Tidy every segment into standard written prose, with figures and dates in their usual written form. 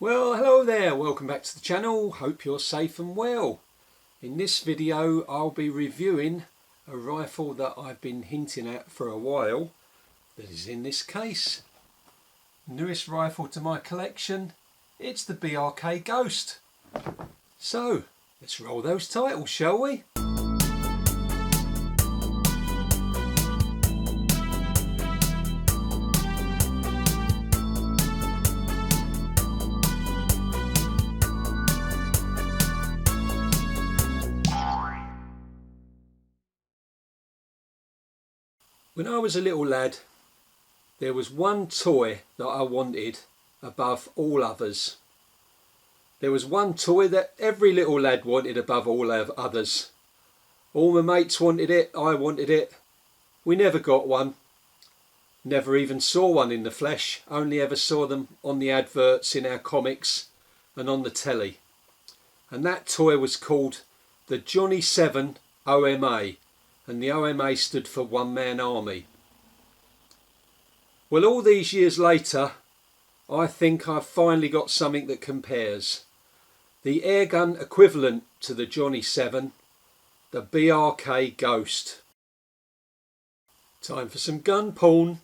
Well, hello there, welcome back to the channel. Hope you're safe and well. In this video I'll be reviewing a rifle that I've been hinting at for a while that is in this case. Newest rifle to my collection, it's the BRK Ghost. So let's roll those titles, shall we? When I was a little lad, there was one toy that I wanted above all others. There was one toy that every little lad wanted above all others. All my mates wanted it, I wanted it. We never got one. Never even saw one in the flesh, only ever saw them on the adverts in our comics and on the telly. And that toy was called the Johnny 7 OMA. And the OMA stood for One Man Army. Well, all these years later, I think I've finally got something that compares. The airgun equivalent to the Johnny 7, the BRK Ghost. Time for some gun porn.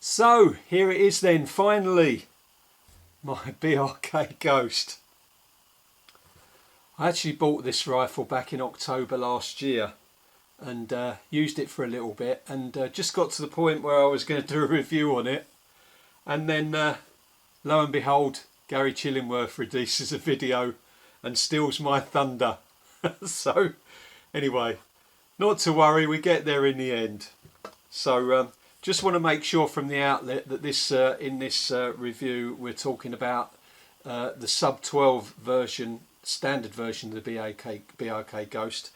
So here it is then, finally, my BRK Ghost. I actually bought this rifle back in October last year and used it for a little bit, and just got to the point where I was going to do a review on it, and then lo and behold, Gary Chillingworth releases a video and steals my thunder. So anyway, not to worry, we get there in the end. So just want to make sure from the outlet that this in this review we're talking about the sub 12 version, standard version of the BRK Ghost.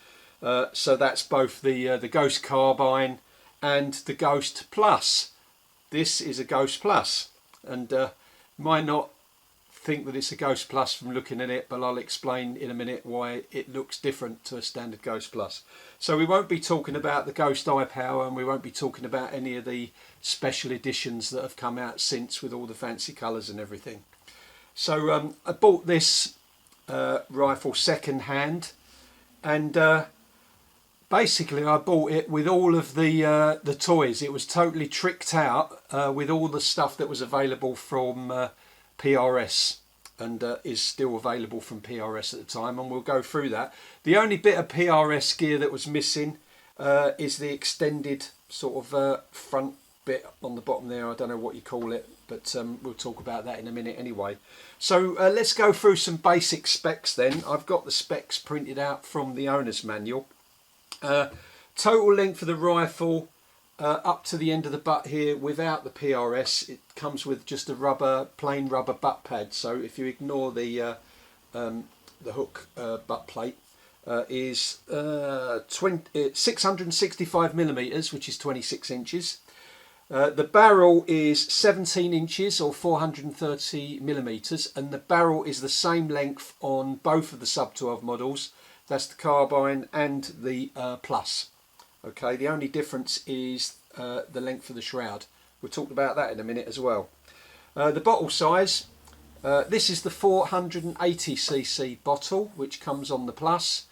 So that's both the Ghost Carbine and the Ghost Plus. This is a Ghost Plus, and might not think that it's a Ghost Plus from looking at it, but I'll explain in a minute why it looks different to a standard Ghost Plus. So we won't be talking about the Ghost Eye Power, and we won't be talking about any of the special editions that have come out since with all the fancy colours and everything. So I bought this rifle second hand, and basically I bought it with all of the toys. It was totally tricked out with all the stuff that was available from PRS, and is still available from PRS at the time, and we'll go through that. The only bit of PRS gear that was missing is the extended sort of front bit on the bottom there. I don't know what you call it, but we'll talk about that in a minute anyway. So let's go through some basic specs then. I've got the specs printed out from the owner's manual. Total length of the rifle, up to the end of the butt here without the PRS, it comes with just a plain rubber butt pad. So if you ignore the hook butt plate, is 665 millimeters, which is 26 inches. The barrel is 17 inches or 430 millimeters, and the barrel is the same length on both of the sub 12 models. That's the Carbine and the Plus. Okay, the only difference is the length of the shroud. We'll talk about that in a minute as well. The bottle size, this is the 480cc bottle, which comes on the Plus,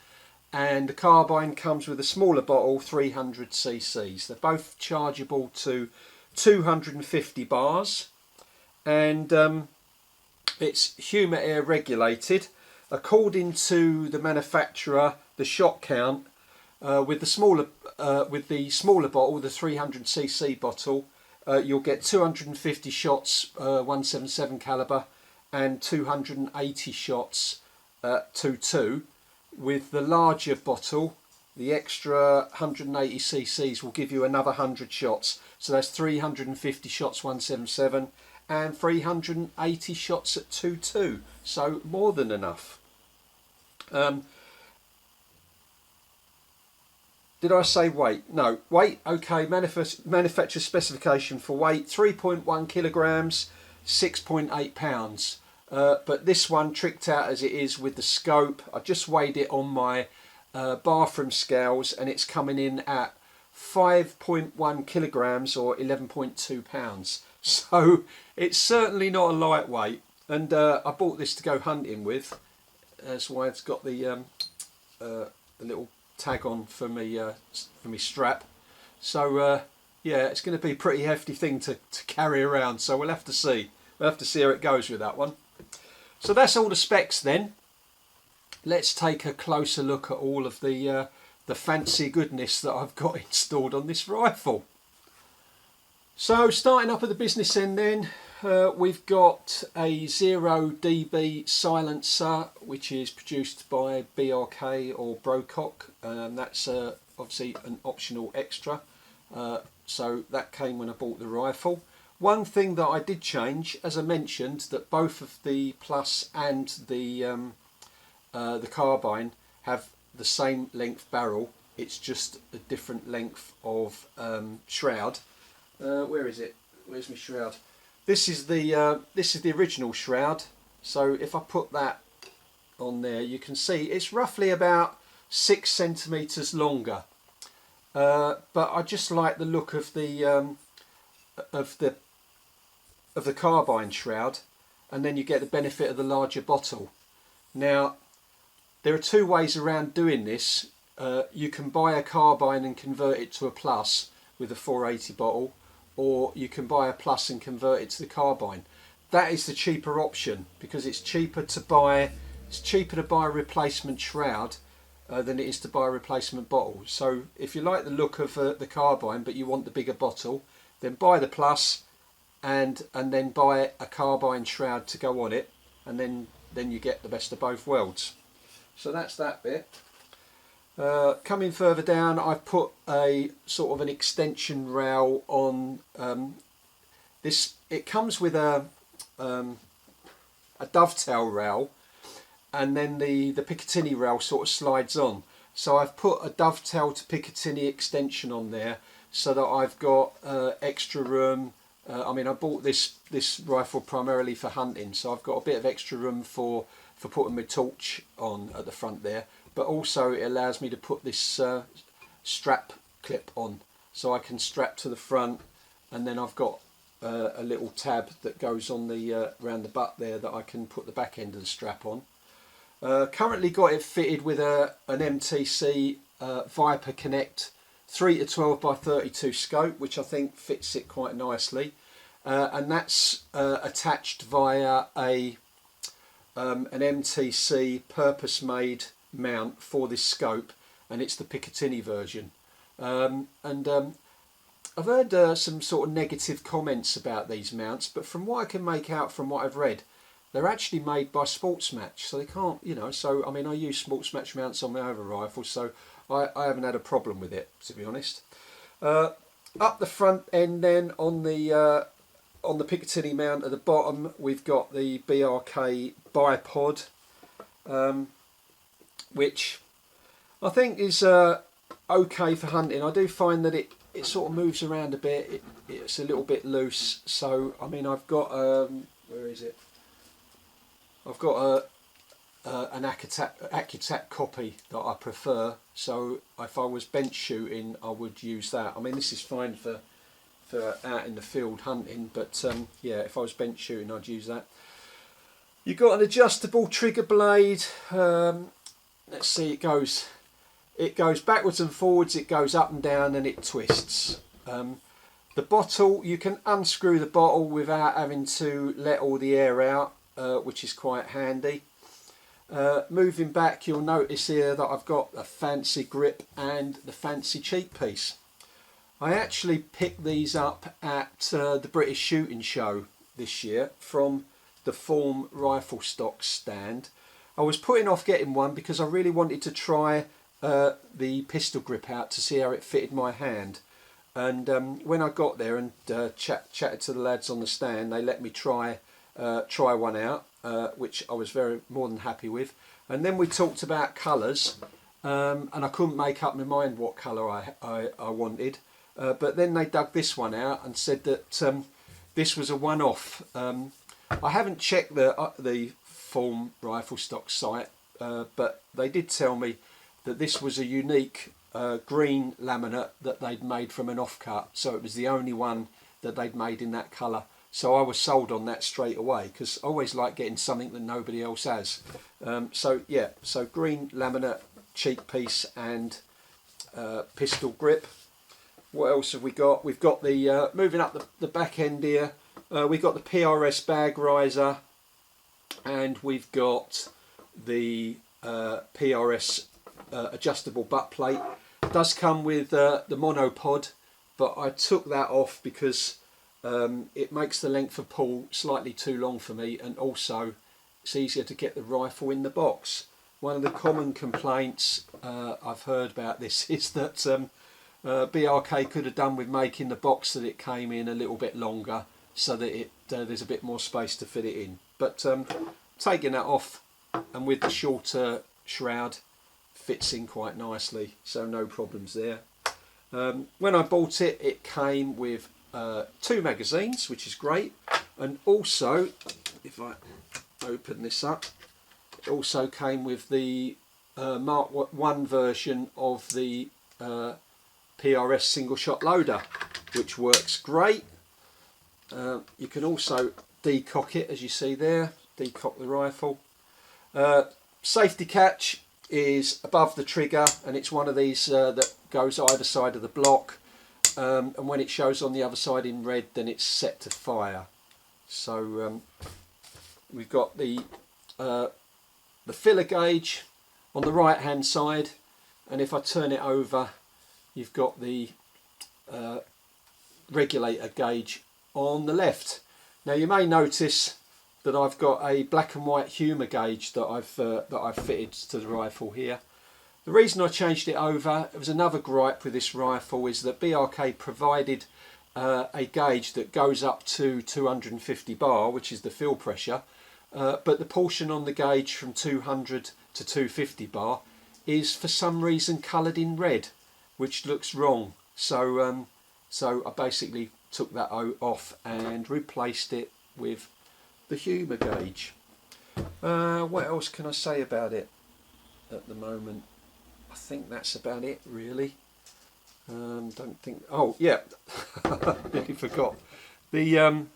and the Carbine comes with a smaller bottle, 300cc's. They're both chargeable to 250 bars, and it's humour air regulated. According to the manufacturer, the shot count with the smaller bottle, the 300cc bottle, you'll get 250 shots 177 caliber and 280 shots 22, with the larger bottle, the extra 180 cc's will give you another 100 shots. So that's 350 shots 177 and 380 shots at 2.2. So more than enough. Did I say weight? No, weight, okay, manufacturer specification for weight, 3.1 kilograms, 6.8 pounds. But this one, tricked out as it is with the scope, I just weighed it on my bathroom scales and it's coming in at 5.1 kilograms or 11.2 pounds. So it's certainly not a lightweight. And I bought this to go hunting with. That's why it's got the little tag on for me strap. So yeah, it's going to be a pretty hefty thing to carry around. So we'll have to see. We'll have to see how it goes with that one. So that's all the specs then. Let's take a closer look at all of the fancy goodness that I've got installed on this rifle. So starting up at the business end then, we've got a 0 dB silencer which is produced by BRK or Brocock. That's obviously an optional extra, so that came when I bought the rifle. One thing that I did change, as I mentioned, that both of the Plus and the Carbine have the same length barrel. It's just a different length of shroud. Where is it? Where's my shroud? This is the original shroud. So if I put that on there, you can see it's roughly about 6 centimeters longer. But I just like the look of the Carbine shroud, and then you get the benefit of the larger bottle. Now, there are two ways around doing this. You can buy a Carbine and convert it to a Plus with a 480 bottle, or you can buy a Plus and convert it to the Carbine. That is the cheaper option because it's cheaper to buy a replacement shroud than it is to buy a replacement bottle. So if you like the look of the Carbine but you want the bigger bottle, then buy the Plus and then buy a Carbine shroud to go on it, and then you get the best of both worlds. So that's that bit. Coming further down, I've put a sort of an extension rail on this. It comes with a dovetail rail, and then the Picatinny rail sort of slides on. So I've put a dovetail to Picatinny extension on there so that I've got extra room. I mean, I bought this rifle primarily for hunting, so I've got a bit of extra room for putting my torch on at the front there, but also it allows me to put this strap clip on, so I can strap to the front, and then I've got a little tab that goes on the around the butt there that I can put the back end of the strap on. Currently got it fitted with an MTC Viper Connect 3-12 by 32 scope, which I think fits it quite nicely, and that's attached via an MTC purpose-made mount for this scope, and it's the Picatinny version. I've heard some sort of negative comments about these mounts, but from what I can make out from what I've read, they're actually made by Sportsmatch, so they can't, you know. So I mean, I use Sportsmatch mounts on my other rifles, so I haven't had a problem with it, to be honest. Up the front end then, on the Picatinny mount at the bottom, we've got the BRK bipod, which I think is okay for hunting. I do find that it sort of moves around a bit. It's a little bit loose. So I mean, I've got where is it? I've got an Accutac copy that I prefer. So if I was bench shooting, I would use that. I mean, this is fine for out in the field hunting, but yeah, if I was bench shooting, I'd use that. You've got an adjustable trigger blade. Let's see, it goes backwards and forwards, it goes up and down, and it twists. The bottle, you can unscrew the bottle without having to let all the air out, which is quite handy. Moving back, you'll notice here that I've got a fancy grip and the fancy cheek piece. I actually picked these up at the British Shooting Show this year from the Form Rifle Stock stand. I was putting off getting one because I really wanted to try the pistol grip out to see how it fitted my hand. And when I got there and chatted to the lads on the stand, they let me try one out, which I was more than happy with. And then we talked about colours, and I couldn't make up my mind what colour I wanted. But then they dug this one out and said that this was a one-off. I haven't checked the Form Rifle Stock site, but they did tell me that this was a unique green laminate that they'd made from an offcut, so it was the only one that they'd made in that colour. So I was sold on that straight away, because I always like getting something that nobody else has. So yeah, so green laminate, cheek piece and pistol grip. What else have we got? We've got the, moving up the back end here, we've got the PRS bag riser, and we've got the PRS adjustable butt plate. It does come with the monopod, but I took that off because it makes the length of pull slightly too long for me, and also it's easier to get the rifle in the box. One of the common complaints I've heard about this is that BRK could have done with making the box that it came in a little bit longer, so that there's a bit more space to fit it in. But taking that off, and with the shorter shroud, fits in quite nicely, so no problems there. When I bought it, it came with 2 magazines, which is great, and also, if I open this up, it also came with the Mark 1 version of the PRS single shot loader, which works great. You can also decock it, as you see there, decock the rifle. Safety catch is above the trigger, and it's one of these that goes either side of the block, and when it shows on the other side in red, then it's set to fire. So we've got the filler gauge on the right hand side, and if I turn it over, you've got the regulator gauge on the left. Now you may notice that I've got a black and white humour gauge that I've fitted to the rifle here. The reason I changed it over, it was another gripe with this rifle, is that BRK provided a gauge that goes up to 250 bar, which is the fill pressure, but the portion on the gauge from 200 to 250 bar is for some reason coloured in red, which looks wrong. So I basically took that off and replaced it with the humour gauge. What else can I say about it at the moment? I think that's about it, really. Don't think. Oh yeah, nearly forgot the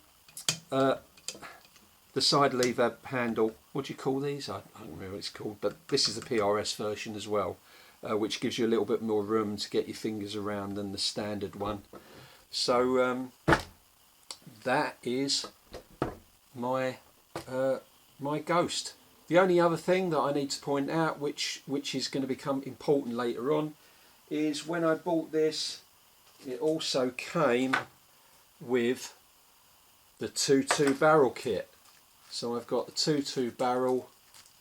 side lever handle. What do you call these? I don't remember what it's called, but this is the PRS version as well, which gives you a little bit more room to get your fingers around than the standard one. So that is my my Ghost. The only other thing that I need to point out, which is going to become important later on, is when I bought this, it also came with the 2.2 barrel kit. So I've got the 2.2 barrel,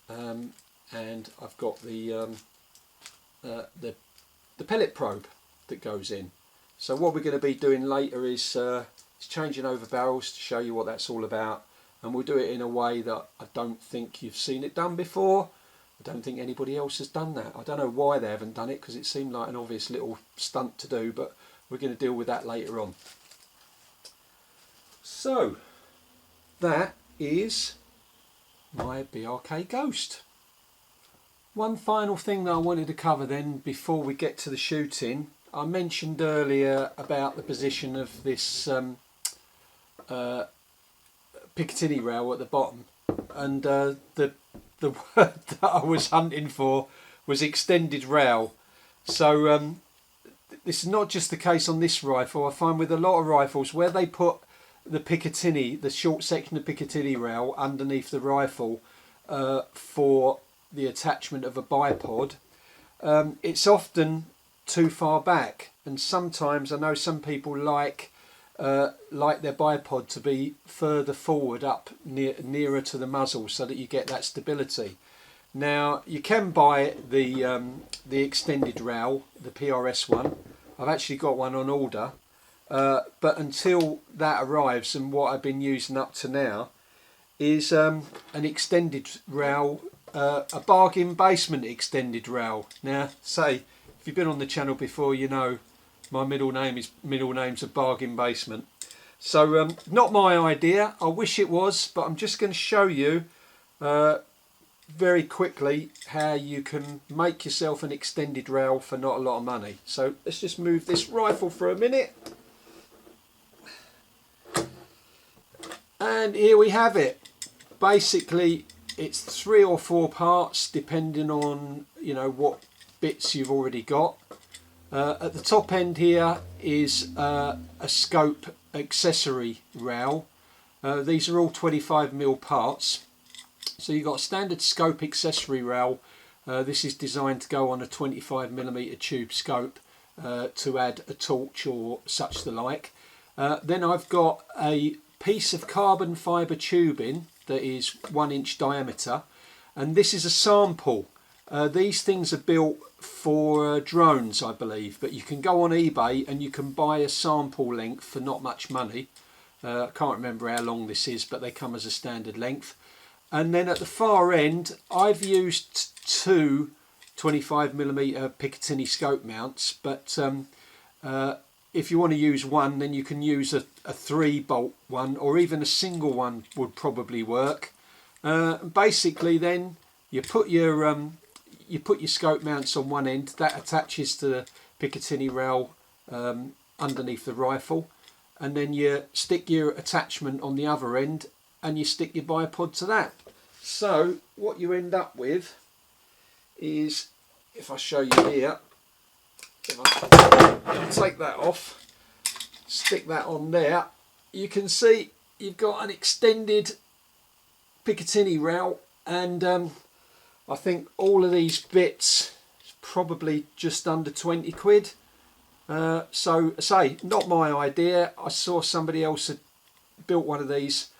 and I've got the pellet probe that goes in. So what we're going to be doing later is changing over barrels to show you what that's all about, and we'll do it in a way that I don't think you've seen it done before. I don't think anybody else has done that. I don't know why they haven't done it, because it seemed like an obvious little stunt to do, but we're going to deal with that later on. So that is my BRK Ghost. One final thing that I wanted to cover then before we get to the shooting. I mentioned earlier about the position of this Picatinny rail at the bottom, and the word that I was hunting for was extended rail. So this is not just the case on this rifle. I find with a lot of rifles where they put the Picatinny, the short section of Picatinny rail underneath the rifle for the attachment of a bipod, it's often too far back, and sometimes I know some people like their bipod to be further forward up nearer to the muzzle, so that you get that stability. Now you can buy the extended rail, the PRS one. I've actually got one on order, but until that arrives, and what I've been using up to now is an extended rail, a bargain basement extended rail. Now, say if you've been on the channel before, you know my middle name's a bargain basement. So not my idea. I wish it was, but I'm just going to show you very quickly how you can make yourself an extended rail for not a lot of money. So let's just move this rifle for a minute, and here we have it. Basically it's 3 or 4 parts depending on, you know, what bits you've already got. At the top end here is a scope accessory rail. These are all 25mm parts. So you've got a standard scope accessory rail. This is designed to go on a 25mm tube scope to add a torch or such the like. Then I've got a piece of carbon fibre tubing that is 1 inch diameter, and this is a sample. These things are built for drones, I believe, but you can go on eBay and you can buy a sample length for not much money. I can't remember how long this is, but they come as a standard length. And then at the far end, I've used 2 25mm Picatinny scope mounts, but if you want to use one, then you can use a 3-bolt one, or even a single one would probably work. Basically then you put your scope mounts on one end, that attaches to the Picatinny rail underneath the rifle, and then you stick your attachment on the other end and you stick your bipod to that. So what you end up with is, if I show you here, if I take that off, stick that on there, you can see you've got an extended Picatinny rail, and I think all of these bits is probably just under 20 quid. So say, not my idea. I saw somebody else had built one of these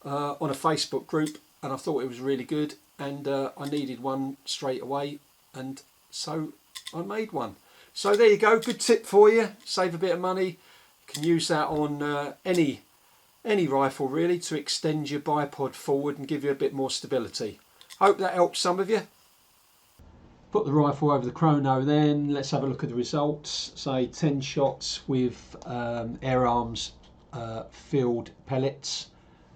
on a Facebook group, and I thought it was really good, and I needed one straight away, and so I made one. So there you go, good tip for you, save a bit of money. You can use that on any rifle really, to extend your bipod forward and give you a bit more stability. Hope that helps some of you. Put the rifle over the chrono then, let's have a look at the results. Say 10 shots with air arms filled pellets,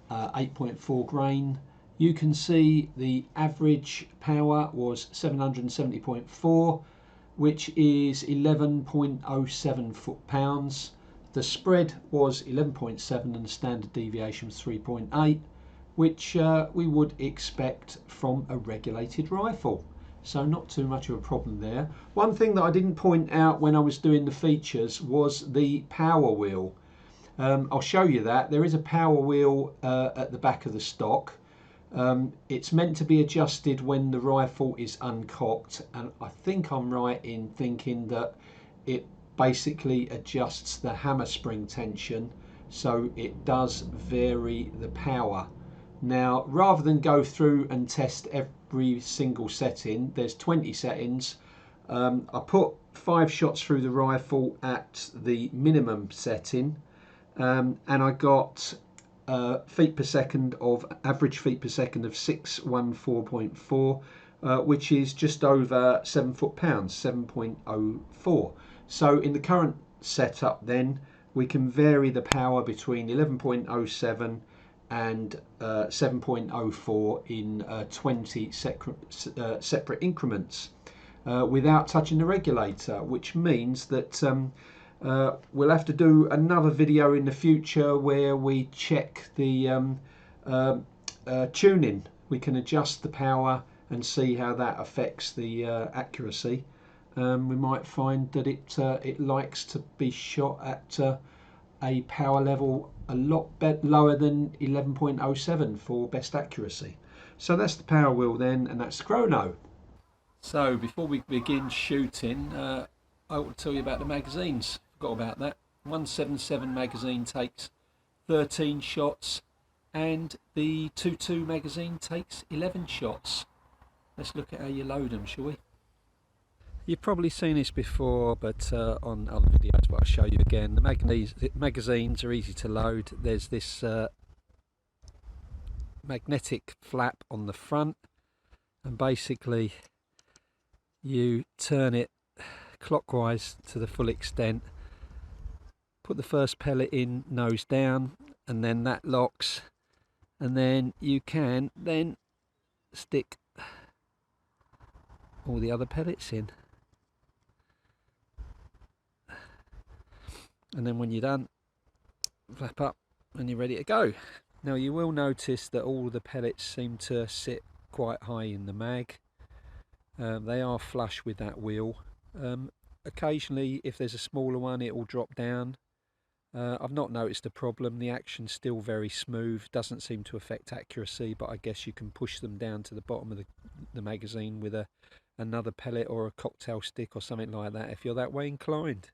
8.4 grain. You can see the average power was 770.4, which is 11.07 foot-pounds. The spread was 11.7 and the standard deviation was 3.8, which we would expect from a regulated rifle. So not too much of a problem there. One thing that I didn't point out when I was doing the features was the power wheel. I'll show you that. There is a power wheel at the back of the stock. It's meant to be adjusted when the rifle is uncocked, and I think I'm right in thinking that it basically adjusts the hammer spring tension, so it does vary the power. Now, rather than go through and test every single setting, there's 20 settings. I put 5 shots through the rifle at the minimum setting, and I got feet per second of average feet per second of 614.4, which is just over 7 foot-pounds, 7.04. So in the current setup then, we can vary the power between 11.07 and 7.04 in 20 separate increments without touching the regulator, which means that we'll have to do another video in the future where we check the tuning. We can adjust the power and see how that affects the accuracy. We might find that it likes to be shot at a power level a lot lower than 11.07 for best accuracy. So that's the power wheel then, and that's the chrono. So before we begin shooting, I want to tell you about the magazines. Forgot about that. 177 magazine takes 13 shots, and the 22 magazine takes 11 shots. let's look at how you load them, shall we? You've probably seen this before, but on other videos, but I'll show you again. The magazines are easy to load. There's this magnetic flap on the front, and basically you turn it clockwise to the full extent, put the first pellet in nose down, and then that locks, and then you can then stick all the other pellets in, and then when you're done, flap up and you're ready to go. Now you will notice that all the pellets seem to sit quite high in the mag. They are flush with that wheel. Occasionally if there's a smaller one it will drop down. I've not noticed a problem. The action's still very smooth, doesn't seem to affect accuracy, but I guess you can push them down to the bottom of the magazine with another pellet or a cocktail stick or something like that if you're that way inclined.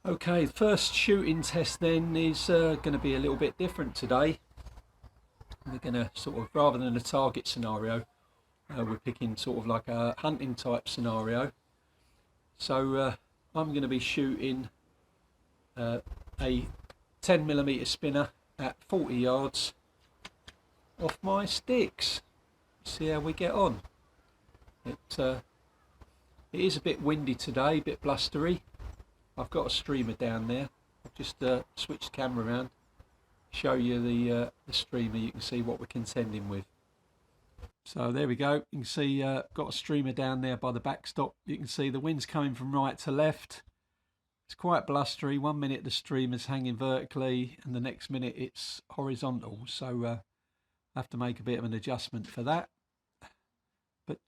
Okay, the first shooting test then is going to be a little bit different today. We're going to sort of, rather than a target scenario, we're picking sort of like a hunting type scenario. So I'm going to be shooting a 10mm spinner at 40 yards off my sticks. See how we get on. It is a bit windy today, a bit blustery. I've got a streamer down there. I've just switched the camera around, show you the streamer. You can see what we're contending with. So there we go. You can see got a streamer down there by the backstop. You can see the wind's coming from right to left. It's quite blustery. 1 minute the streamer's hanging vertically and the next minute it's horizontal. So I have to make a bit of an adjustment for that. But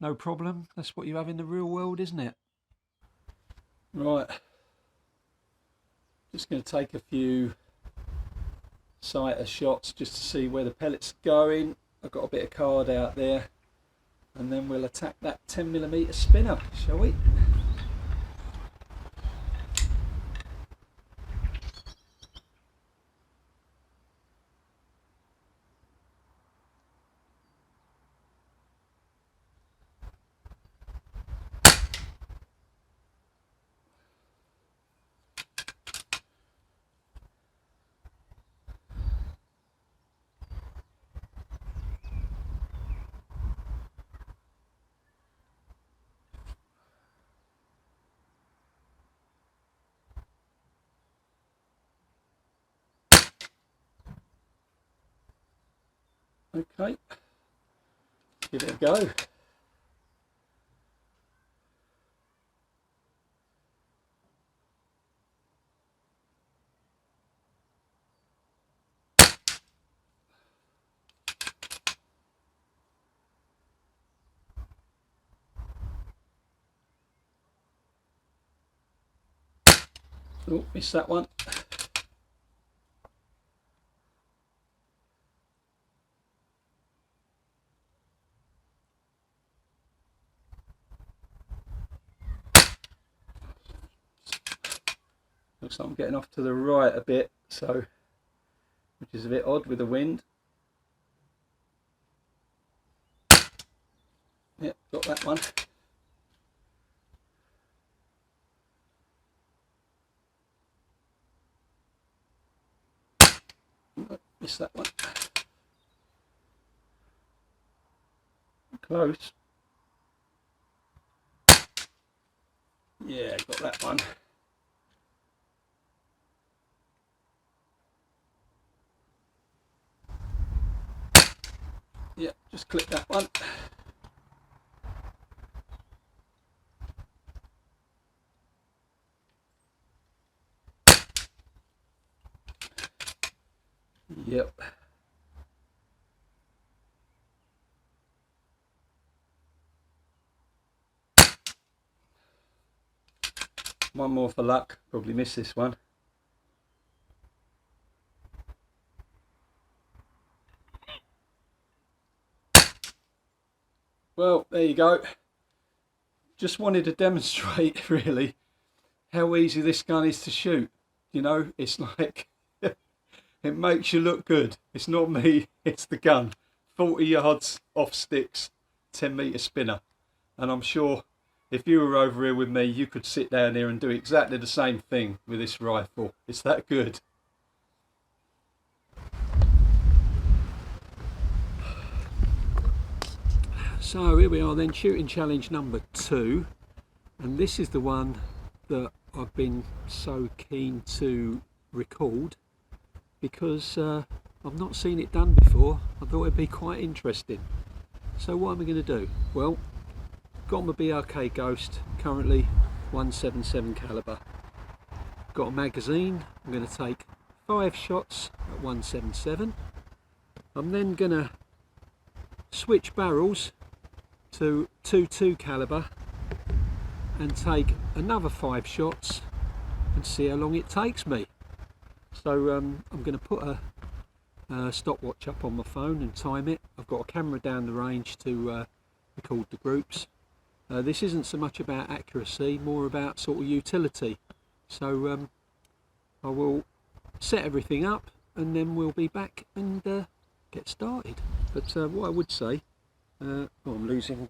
no problem. That's what you have in the real world, isn't it? Right. Just going to take a few sighter shots just to see where the pellet's going. I've got a bit of card out there, and then we'll attack that 10mm spinner, shall we? Okay, give it a go. Oh, missed that one. Looks like I'm getting off to the right a bit, so which is a bit odd with the wind. Yep, got that one. Oh, missed that one. Close. Yeah, got that one. Yeah, just click that one. Yep. One more for luck. Probably miss this one. Well, there you go. Just wanted to demonstrate really how easy this gun is to shoot. You know, it's like it makes you look good. It's not me, it's the gun. 40 yards off sticks, 10-metre spinner, and I'm sure if you were over here with me, you could sit down here and do exactly the same thing with this rifle. It's that good. So here we are then, shooting challenge number 2, and this is the one that I've been so keen to record because I've not seen it done before. I thought it'd be quite interesting. So what am I going to do? Well, got my BRK Ghost, currently 177 caliber. Got a magazine. I'm going to take 5 shots at 177. I'm then going to switch barrels to 22 caliber and take another 5 shots and see how long it takes me. So I'm going to put a stopwatch up on my phone and time it. I've got a camera down the range to record the groups. This isn't so much about accuracy, more about sort of utility. So I will set everything up and then we'll be back and get started. But what I would say, oh, I'm losing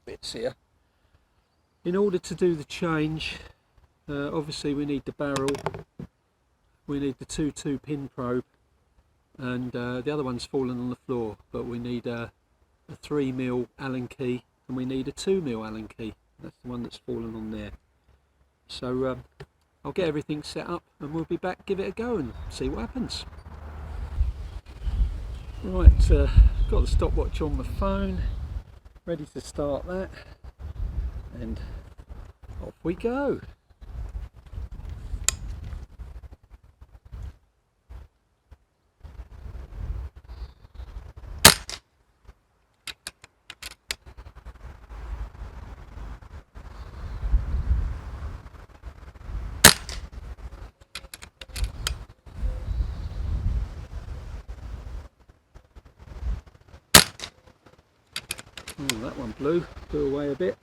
bits here. In order to do the change, obviously we need the barrel, we need the 2-2 pin probe, and the other one's fallen on the floor, but we need a 3mm Allen key and we need a 2mm Allen key. That's the one that's fallen on there. So I'll get everything set up and we'll be back, give it a go and see what happens. Right, got the stopwatch on my phone, ready to start that, and off we go. Oh, that one blew away a bit.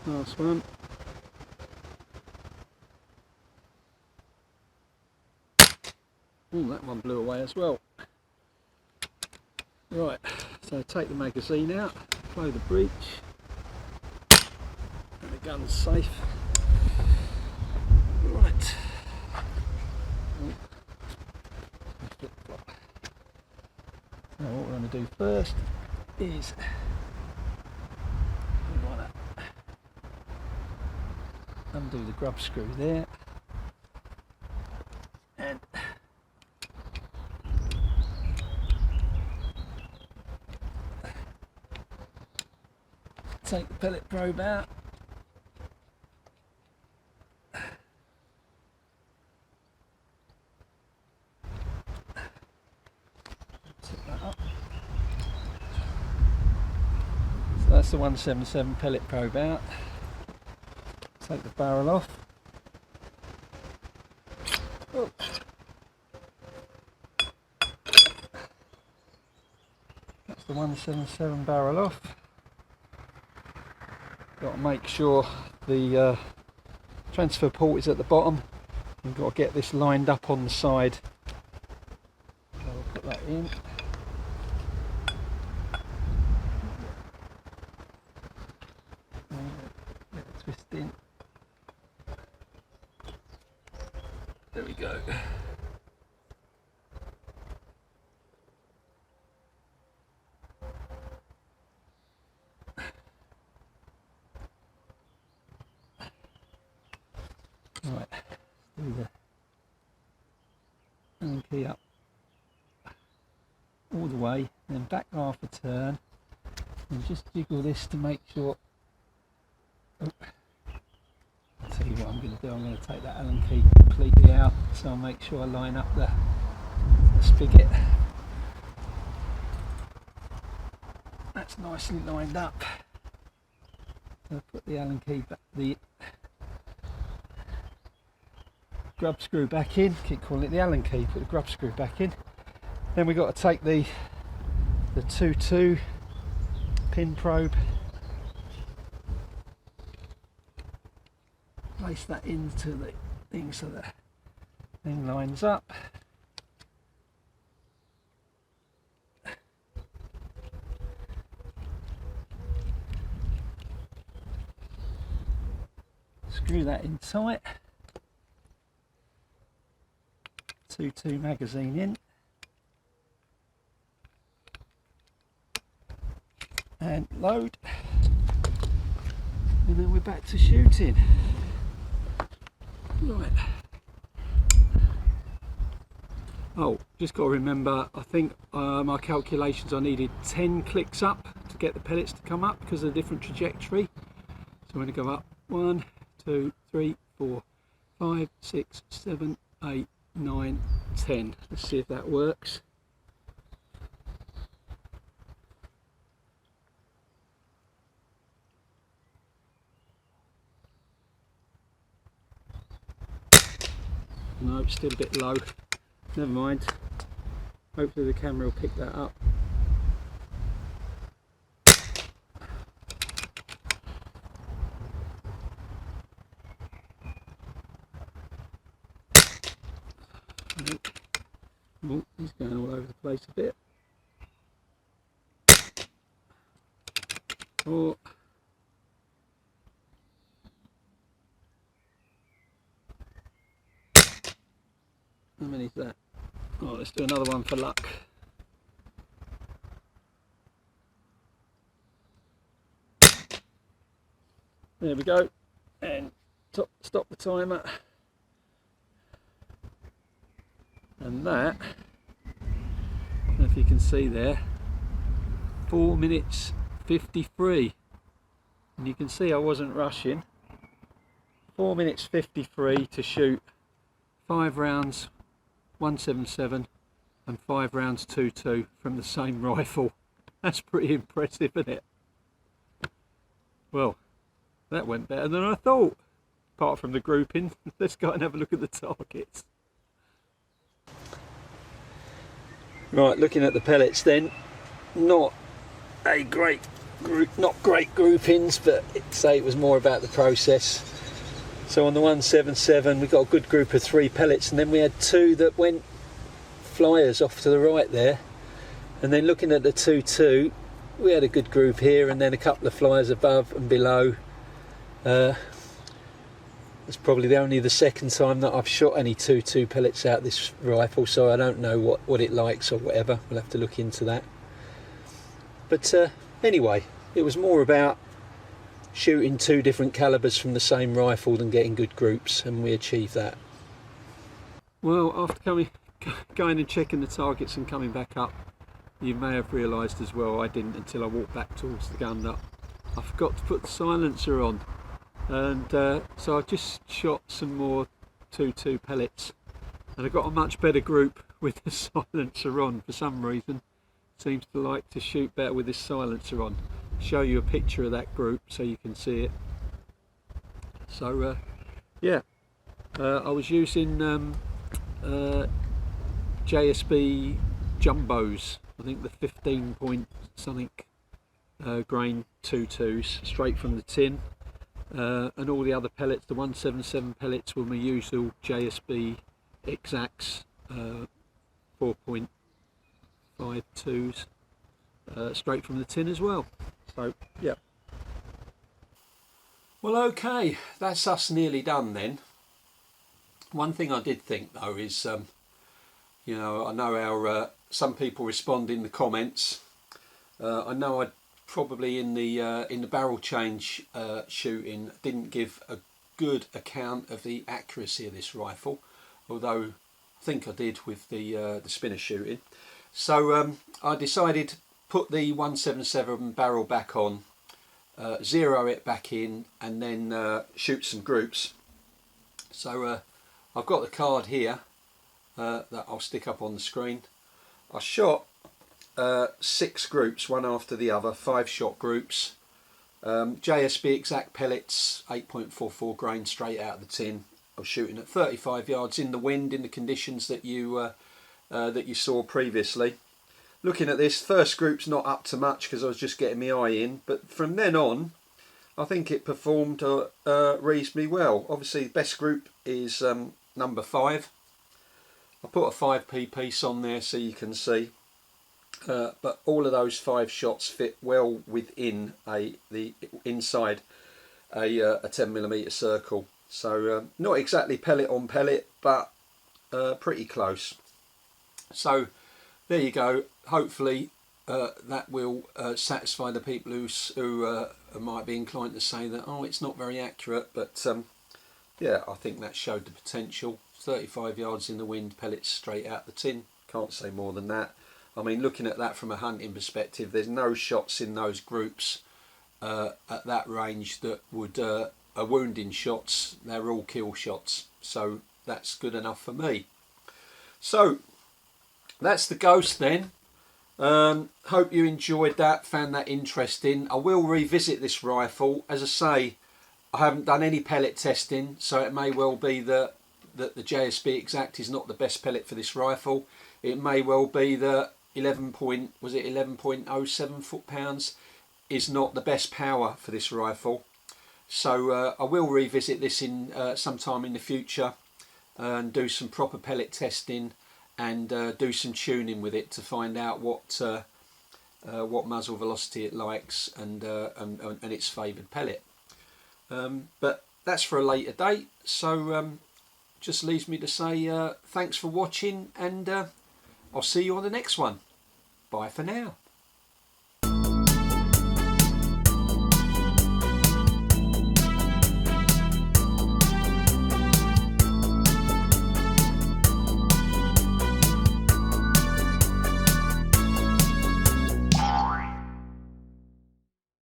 Last one. Oh, that one blew away as well. Right, so take the magazine out, blow the breech, and the gun's safe. Right. Now what we're going to do first is we want to undo the grub screw there and take the pellet probe out. That's the 177 pellet probe out. Take the barrel off. Oh. That's the 177 barrel off. Got to make sure the transfer port is at the bottom. You've got to get this lined up on the side. So we'll put that in. Twist in. There we go. Right, do the Allen key up all the way, then back half a turn, and just jiggle this to make sure. Oh. I'll tell you what I'm going to do, I'm going to take that Allen key completely out so I'll make sure I line up the spigot. That's nicely lined up. So I'll put the Allen key back, the grub screw back in, keep calling it the Allen key, put the grub screw back in. Then we've got to take the 2-2 pin probe, place that into the thing so the thing lines up. screw that in tight. 2.2 magazine in. And load. And then we're back to shooting. Right. Oh, just got to remember, I think my calculations, I needed 10 clicks up to get the pellets to come up because of the different trajectory. So I'm going to go up 1, 2, 3, 4, 5, 6, 7, 8, 9, 10. Let's see if that works. No, it's still a bit low. Never mind. Hopefully the camera will pick that up. Oh, he's going all over the place a bit. Oh. How many is that? Oh, let's do another one for luck. There we go. And stop the timer. And that, I don't know if you can see there, 4 minutes 53. And you can see I wasn't rushing. 4 minutes 53 to shoot 5 rounds 177 and 5 rounds 2.2 from the same rifle. That's pretty impressive, isn't it? Well, that went better than I thought. Apart from the grouping, let's go and have a look at the targets. Right, looking at the pellets then, not great groupings, but say it was more about the process. So on the 177 we got a good group of 3 pellets, and then we had 2 that went flyers off to the right there. And then looking at the 2.2, we had a good group here, and then a couple of flyers above and below. It's probably only the second time that I've shot any 2.2 pellets out this rifle, so I don't know what it likes or whatever. We'll have to look into that. But anyway, it was more about shooting 2 different calibers from the same rifle than getting good groups, and we achieved that. Well, after going and checking the targets and coming back up, you may have realised as well, I didn't until I walked back towards the gun, that I forgot to put the silencer on. And so I've just shot some more 2.2 pellets, and I got a much better group with the silencer on. For some reason, seems to like to shoot better with this silencer on. Show you a picture of that group so you can see it. So yeah, I was using JSB jumbos, I think the 15 point something grain 2.2s straight from the tin. And all the other pellets, the 177 pellets, were my usual JSB exacts 4.52s straight from the tin as well. So yeah. Well, okay, that's us nearly done then. One thing I did think though is, you know, I know our some people respond in the comments. I know I probably in the barrel change shooting didn't give a good account of the accuracy of this rifle, although I think I did with the spinner shooting. So I decided put the 177 barrel back on, zero it back in, and then shoot some groups. So I've got the card here that I'll stick up on the screen. I shot 6 groups, one after the other, 5-shot groups. JSB exact pellets, 8.44 grain straight out of the tin. I was shooting at 35 yards in the wind, in the conditions that you saw previously. Looking at this, first group's not up to much because I was just getting my eye in, but from then on I think it performed reasonably well. Obviously the best group is number 5. I put a 5p piece on there so you can see. But all of those 5 shots fit well within inside a 10mm circle. So not exactly pellet on pellet, but pretty close. So there you go. Hopefully that will satisfy the people who might be inclined to say that, oh, it's not very accurate, but yeah, I think that showed the potential. 35 yards in the wind, pellets straight out the tin. Can't say more than that. I mean, looking at that from a hunting perspective, there's no shots in those groups at that range that would are wounding shots. They're all kill shots, so that's good enough for me. So that's the Ghost then. Hope you enjoyed that, found that interesting. I will revisit this rifle. As I say, I haven't done any pellet testing, so it may well be that the JSB Exact is not the best pellet for this rifle. It may well be that 11.07 foot-pounds is not the best power for this rifle. So I will revisit this in sometime in the future and do some proper pellet testing and do some tuning with it to find out what muzzle velocity it likes and its favoured pellet. But that's for a later date. So just leaves me to say thanks for watching, and I'll see you on the next one. Bye for now.